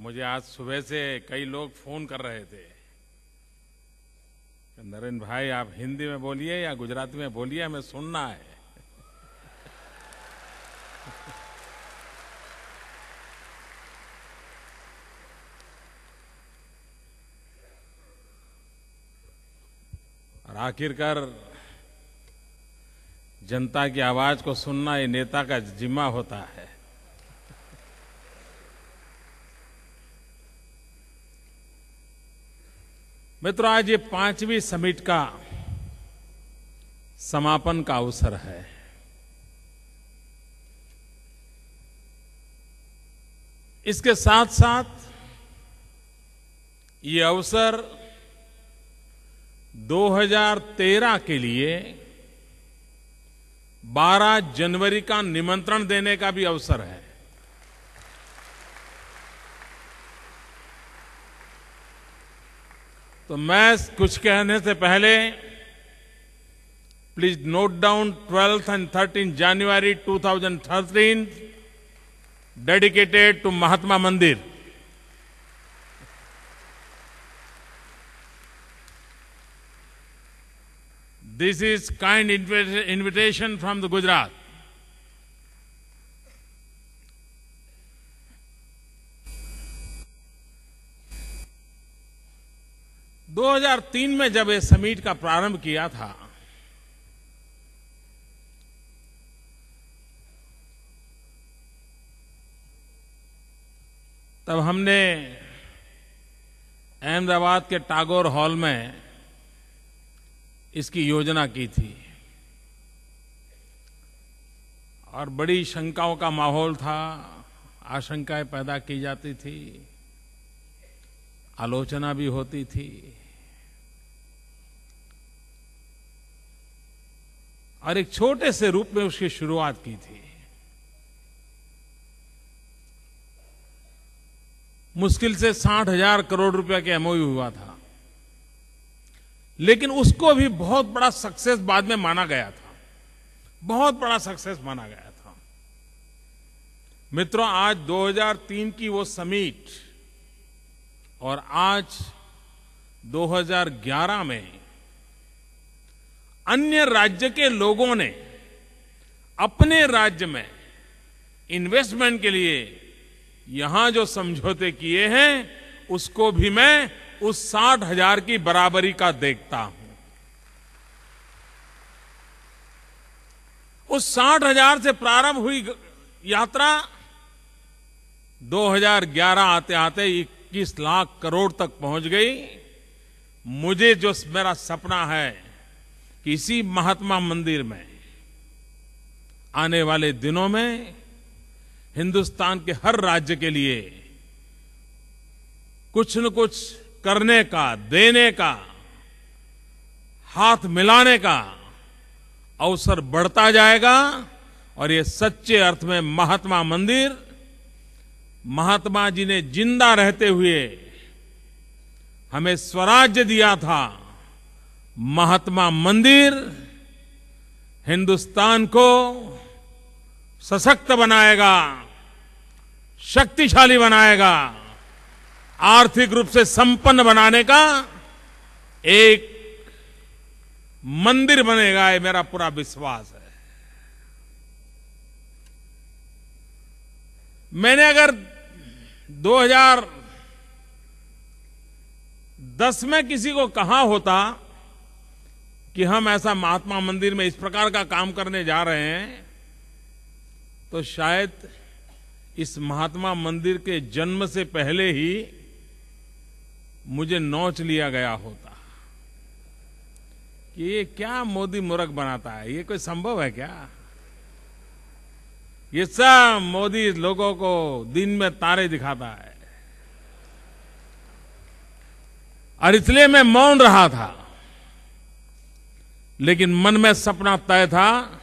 मुझे आज सुबह से कई लोग फोन कर रहे थे, नरेंद्र भाई आप हिंदी में बोलिए या गुजराती में बोलिए, हमें सुनना है। और आखिरकार जनता की आवाज को सुनना ये नेता का जिम्मा होता है। मित्रों, आज ये 5वीं समिट का समापन का अवसर है। इसके साथ साथ ये अवसर 2013 के लिए 12 जनवरी का निमंत्रण देने का भी अवसर है। तो मैं कुछ कहने से पहले please note down 12th and 13th January 2013 dedicated to Mahatma Mandir. This is kind invitation from the Gujarat. – 2003 में जब ये समिट का प्रारंभ किया था, तब हमने अहमदाबाद के टैगोर हॉल में इसकी योजना की थी और बड़ी शंकाओं का माहौल था, आशंकाएं पैदा की जाती थी, आलोचना भी होती थी। और एक छोटे से रूप में उसकी शुरुआत की थी। मुश्किल से 60,000 करोड़ रुपए के एमओयू हुआ था, लेकिन उसको भी बहुत बड़ा सक्सेस बाद में माना गया था, बहुत बड़ा सक्सेस माना गया था। मित्रों, आज 2003 की वो समिट और आज 2011 में अन्य राज्य के लोगों ने अपने राज्य में इन्वेस्टमेंट के लिए यहां जो समझौते किए हैं, उसको भी मैं उस 60,000 की बराबरी का देखता हूं। उस 60,000 से प्रारंभ हुई यात्रा 2011 आते आते 21 लाख करोड़ तक पहुंच गई। मुझे जो मेरा सपना है कि इसी महात्मा मंदिर में आने वाले दिनों में हिंदुस्तान के हर राज्य के लिए कुछ न कुछ करने का, देने का, हाथ मिलाने का अवसर बढ़ता जाएगा। और ये सच्चे अर्थ में महात्मा मंदिर, महात्मा जी ने जिंदा रहते हुए हमें स्वराज्य दिया था। महात्मा मंदिर हिंदुस्तान को सशक्त बनाएगा, शक्तिशाली बनाएगा, आर्थिक रूप से संपन्न बनाने का एक मंदिर बनेगा, ये मेरा पूरा विश्वास है। मैंने अगर 2010 में किसी को कहा होता कि हम ऐसा महात्मा मंदिर में इस प्रकार का काम करने जा रहे हैं, तो शायद इस महात्मा मंदिर के जन्म से पहले ही मुझे नोच लिया गया होता कि ये क्या मोदी मूर्ख बनाता है, ये कोई संभव है क्या? ये सब मोदी लोगों को दिन में तारे दिखाता है। और इसलिए मैं मौन रहा था, लेकिन मन में सपना तय था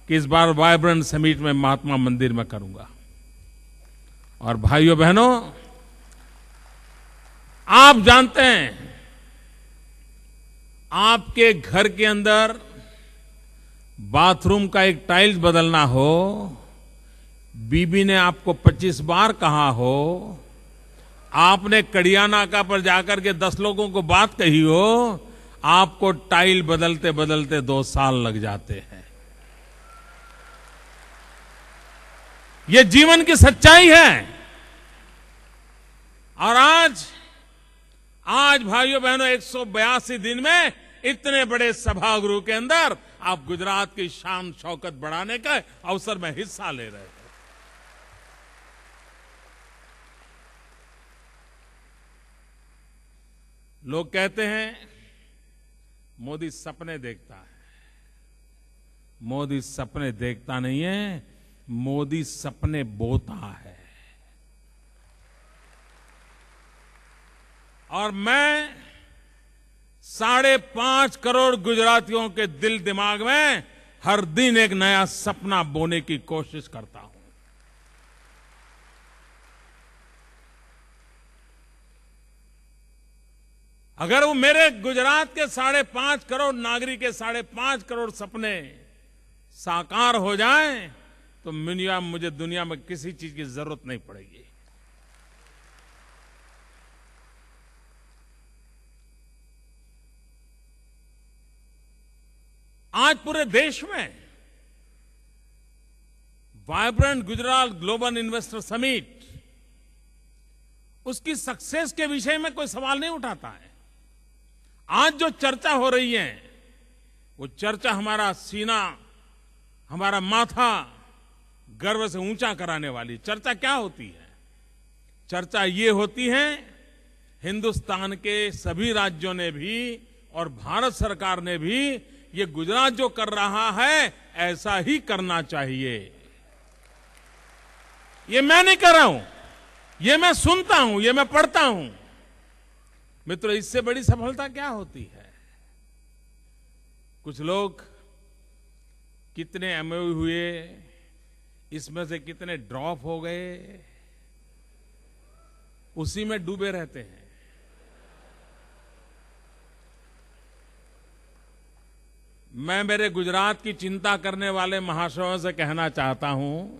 कि इस बार वाइब्रेंट समिट में महात्मा मंदिर में करूंगा। और भाइयों बहनों, आप जानते हैं, आपके घर के अंदर बाथरूम का एक टाइल्स बदलना हो, बीबी ने आपको 25 बार कहा हो, आपने कड़िया नाका पर जाकर के 10 लोगों को बात कही हो, आपको टाइल बदलते बदलते 2 साल लग जाते हैं। ये जीवन की सच्चाई है। और आज भाइयों बहनों 182 दिन में इतने बड़े सभागृह के अंदर आप गुजरात की शान शौकत बढ़ाने का अवसर में हिस्सा ले रहे हैं। लोग कहते हैं मोदी सपने देखता है। मोदी सपने देखता नहीं है, मोदी सपने बोता है। और मैं 5.5 करोड़ गुजरातियों के दिल दिमाग में हर दिन एक नया सपना बोने की कोशिश करता हूं। अगर वो मेरे गुजरात के 5.5 करोड़ नागरिक के 5.5 करोड़ सपने साकार हो जाएं, तो मुझे दुनिया में किसी चीज की जरूरत नहीं पड़ेगी। आज पूरे देश में vibrant Gujarat global investor summit, उसकी सक्सेस के विषय में कोई सवाल नहीं उठाता है। आज जो चर्चा हो रही है, वो चर्चा हमारा सीना, हमारा माथा गर्व से ऊंचा कराने वाली चर्चा क्या होती है? चर्चा ये होती है, हिंदुस्तान के सभी राज्यों ने भी और भारत सरकार ने भी ये गुजरात जो कर रहा है ऐसा ही करना चाहिए। ये मैं नहीं कर रहा हूं, ये मैं सुनता हूं, ये मैं पढ़ता हूं। मित्रों, इससे बड़ी सफलता क्या होती है? कुछ लोग कितने एमओयू हुए, इसमें से कितने ड्रॉप हो गए, उसी में डूबे रहते हैं। मैं मेरे गुजरात की चिंता करने वाले महाशयों से कहना चाहता हूं,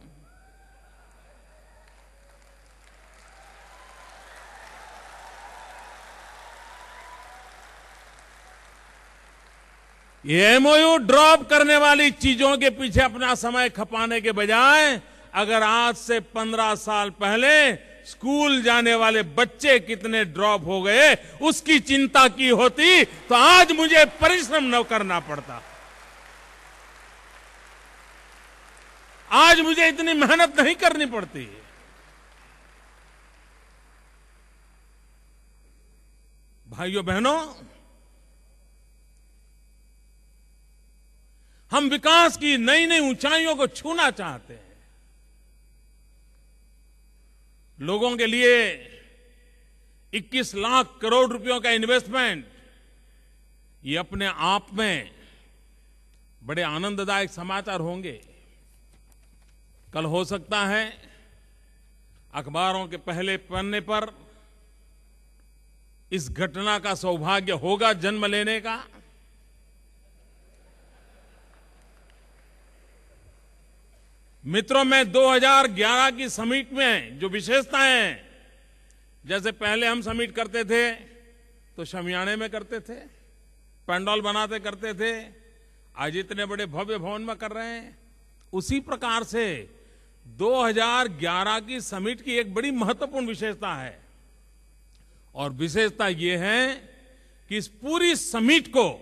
ये एमओयू ड्रॉप करने वाली चीजों के पीछे अपना समय खपाने के बजाय अगर आज से 15 साल पहले स्कूल जाने वाले बच्चे कितने ड्रॉप हो गए उसकी चिंता की होती, तो आज मुझे परिश्रम न करना पड़ता। आज मुझे इतनी मेहनत नहीं करनी पड़ती। भाइयों बहनों, हम विकास की नई नई ऊंचाइयों को छूना चाहते हैं। लोगों के लिए 21 लाख करोड़ रुपयों का इन्वेस्टमेंट, ये अपने आप में बड़े आनंददायक समाचार होंगे। कल हो सकता है अखबारों के पहले पन्ने पर इस घटना का सौभाग्य होगा जन्म लेने का। मित्रों, मैं 2011 की समिट में जो विशेषताएं, जैसे पहले हम समिट करते थे तो शमियाने में करते थे, पंडाल बनाते करते थे, आज इतने बड़े भव्य भवन में कर रहे हैं। उसी प्रकार से 2011 की समिट की एक बड़ी महत्वपूर्ण विशेषता है, और विशेषता यह है कि इस पूरी समिट को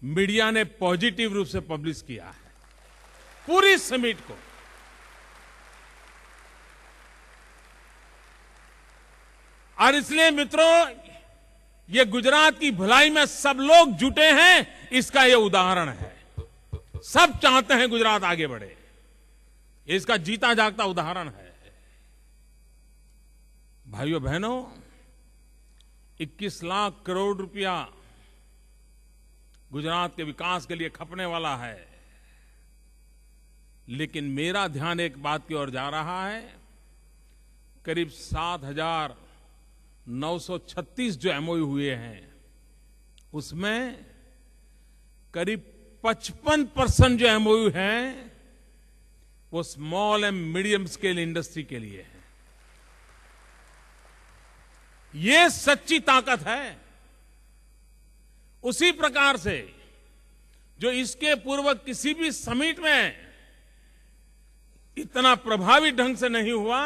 मीडिया ने पॉजिटिव रूप से पब्लिश किया है, पूरी समिट को। और इसलिए मित्रों, ये गुजरात की भलाई में सब लोग जुटे हैं, इसका ये उदाहरण है। सब चाहते हैं गुजरात आगे बढ़े, इसका जीता जागता उदाहरण है। भाइयों बहनों, 21 लाख करोड़ रुपया गुजरात के विकास के लिए खपने वाला है, लेकिन मेरा ध्यान एक बात की ओर जा रहा है। करीब 7,936 जो एमओयू हुए हैं, उसमें करीब 55% जो एमओयू हैं वो small and medium scale industry के लिए है। ये सच्ची ताकत है। उसी प्रकार से जो इसके पूर्व किसी भी समिट में इतना प्रभावी ढंग से नहीं हुआ,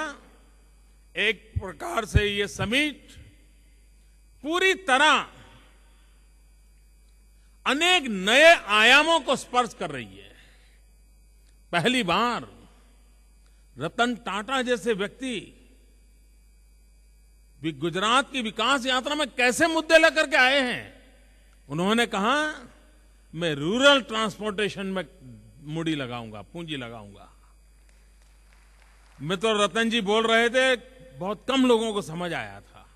एक प्रकार से ये समिट पूरी तरह अनेक नए आयामों को स्पर्श कर रही है। पहली बार रतन टाटा जैसे व्यक्ति भी गुजरात की विकास यात्रा में कैसे मुद्दे लेकर के आए हैं। उन्होंने कहा, मैं रूरल ट्रांसपोर्टेशन में मूड़ी लगाऊंगा, पूंजी लगाऊंगा। मैं तो रतन जी बोल रहे थे, बहुत कम लोगों को समझ आया था,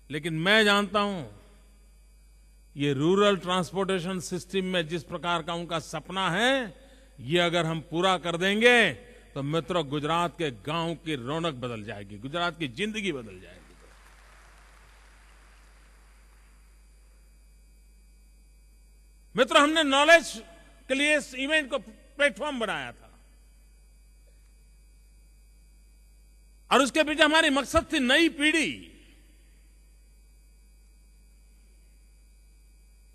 लेकिन मैं जानता हूं ये रूरल ट्रांसपोर्टेशन सिस्टम में जिस प्रकार का उनका सपना है, ये अगर हम पूरा कर देंगे तो मित्रों गुजरात के गांव की रौनक बदल जाएगी, गुजरात की जिंदगी बदल जाएगी। मित्रों, हमने नॉलेज के लिए इस इवेंट को प्लेटफॉर्म बनाया था और उसके पीछे हमारी मकसद थी नई पीढ़ी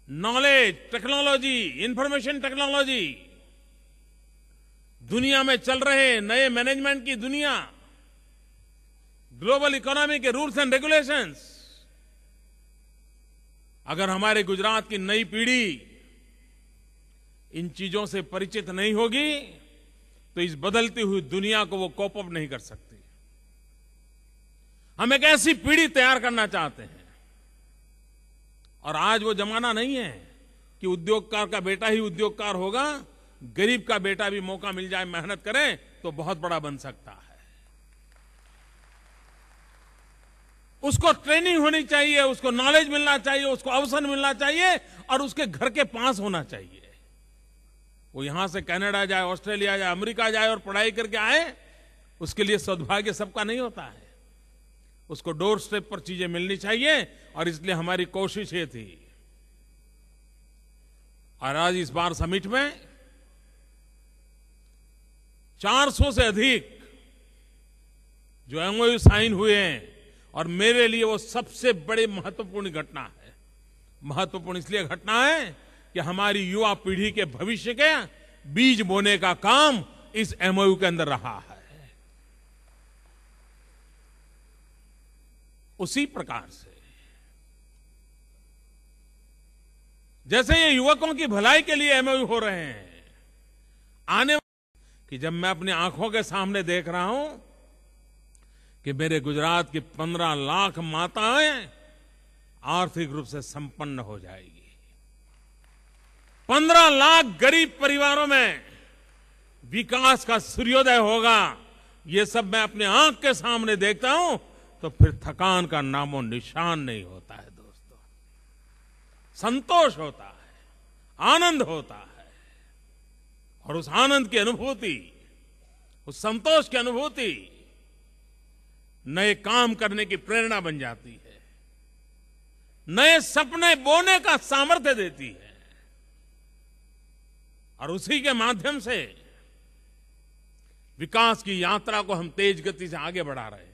नॉलेज, टेक्नोलॉजी, इंफॉर्मेशन टेक्नोलॉजी, दुनिया में चल रहे नए मैनेजमेंट की दुनिया, ग्लोबल इकोनॉमी के रूल्स एंड रेगुलेशंस, अगर हमारे गुजरात की नई पीढ़ी इन चीजों से परिचित नहीं होगी तो इस बदलती हुई दुनिया को वो कोप अप नहीं कर सकती। हम एक ऐसी पीढ़ी तैयार करना चाहते हैं और आज वो जमाना नहीं है कि उद्योगकार का बेटा ही उद्योगकार होगा। गरीब का बेटा भी मौका मिल जाए, मेहनत करे तो बहुत बड़ा बन सकता है। उसको ट्रेनिंग होनी चाहिए, उसको नॉलेज मिलना चाहिए, उसको अवसर मिलना चाहिए और उसके घर के पास होना चाहिए। वो यहां से कनाडा जाए, ऑस्ट्रेलिया जाए, अमेरिका जाए और पढ़ाई करके आए, उसके लिए सौभाग्य सबका नहीं होता है। उसको डोर स्टेप पर चीजें मिलनी चाहिए और इसलिए हमारी कोशिश ये थी। और आज इस बार समिट में 400 से अधिक जो एमओयू साइन हुए हैं और मेरे लिए वो सबसे बड़ी महत्वपूर्ण घटना है। महत्वपूर्ण इसलिए घटना है कि हमारी युवा पीढ़ी के भविष्य के बीज बोने का काम इस एमओयू के अंदर रहा है। उसी प्रकार से जैसे ये युवकों की भलाई के लिए एमओयू हो रहे हैं, आने कि जब मैं अपनी आंखों के सामने देख रहा हूं कि मेरे गुजरात की 15 लाख माताएं आर्थिक रूप से संपन्न हो जाएगी, 15 लाख गरीब परिवारों में विकास का सूर्योदय होगा, ये सब मैं अपने आंख के सामने देखता हूं तो फिर थकान का नामो निशान नहीं होता है दोस्तों। संतोष होता है, आनंद होता है और उस आनंद की अनुभूति, उस संतोष की अनुभूति नए काम करने की प्रेरणा बन जाती है, नए सपने बोने का सामर्थ्य देती है और उसी के माध्यम से विकास की यात्रा को हम तेज गति से आगे बढ़ा रहे हैं।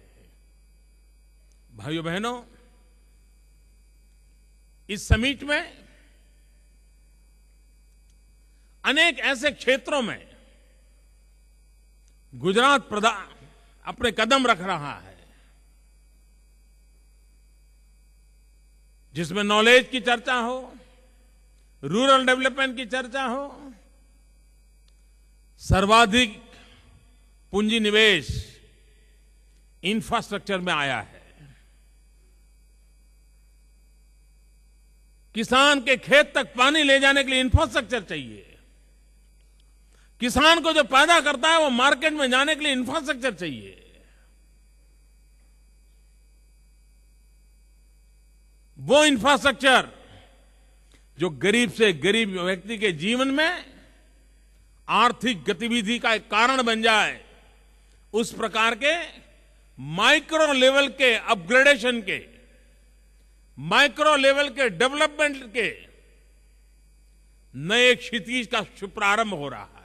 भाइयों बहनों, इस समिट में अनेक ऐसे क्षेत्रों में गुजरात अपने कदम रख रहा है जिसमें नॉलेज की चर्चा हो, रूरल डेवलपमेंट की चर्चा हो, सर्वाधिक पूंजी निवेश इंफ्रास्ट्रक्चर में आया है। किसान के खेत तक पानी ले जाने के लिए इंफ्रास्ट्रक्चर चाहिए, किसान को जो पैदा करता है वो मार्केट में जाने के लिए इंफ्रास्ट्रक्चर चाहिए। वो इंफ्रास्ट्रक्चर जो गरीब से गरीब व्यक्ति के जीवन में आर्थिक गतिविधि का एक कारण बन जाए, उस प्रकार के माइक्रो लेवल के अपग्रेडेशन के, माइक्रो लेवल के डेवलपमेंट के नए क्षितिज का शुभारंभ हो रहा है।